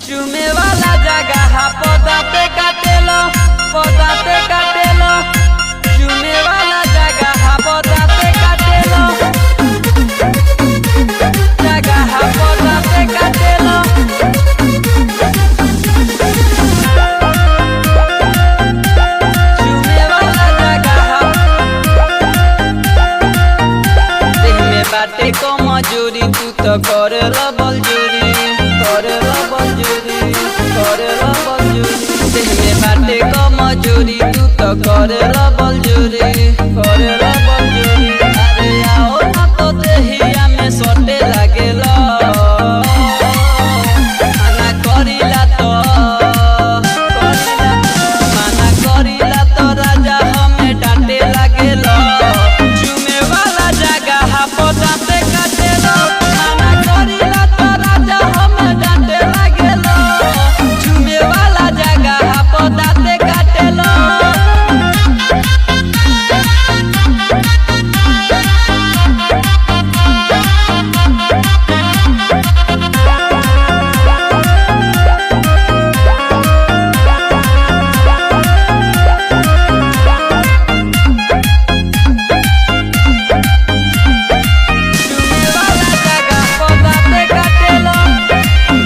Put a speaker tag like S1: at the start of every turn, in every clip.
S1: चुमे वाला जगह पदाते काटेलो चुमे वाला जगह पदाते काटेलो जगह पदाते काटेलो चुमे वाला जगह देह में बाटे को मजूरी तू तो करेला बलजूरी देह में बाटे को मजूरी तू तो करेला बलजूरी अरे आओ ना तो देहिया में सटे लागेला माना करिला तो राजा हमें डांटे लागेला चुमे वाला जगह पदाते काटेला माना करिला तो राजा हमें डांटे लागेला चुमे वाला जगह पदाते काटेला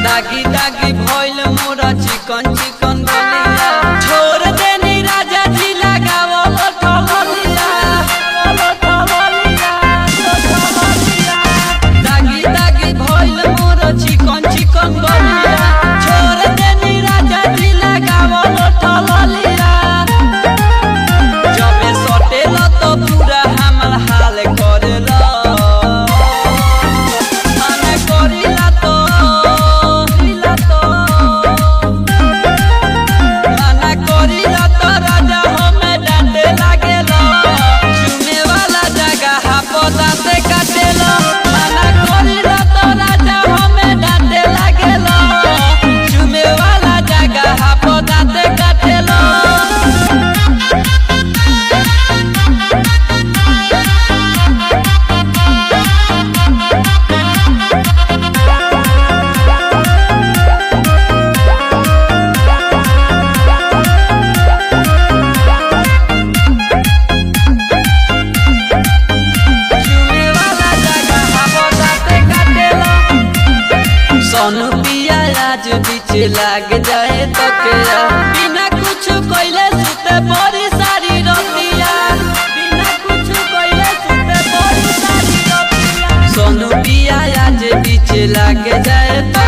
S1: दागी भइल मोरा चिकन बलिया छोड़ देनी राजा जी लगावल ठहलिया दागी भइल मोरा चिकन बलिया छोड़ देनी राजा जी लगावल ठहलिया जबे सटेला तो पूरा हमर हाल करेला माना करिला तो राजा हमें डांटे लागेला चुमे वाला जगह पदाते काटेला माना करिला तो राजा हमें डांटे लागेला चुमे वाला जगह पदाते काटेला सोनू पिया आज बीच लाग जाए तो क्या बिना कुछ कइले सुते बड़ी सारी रतिया सोनू पिया आज बीच लाग जाए तो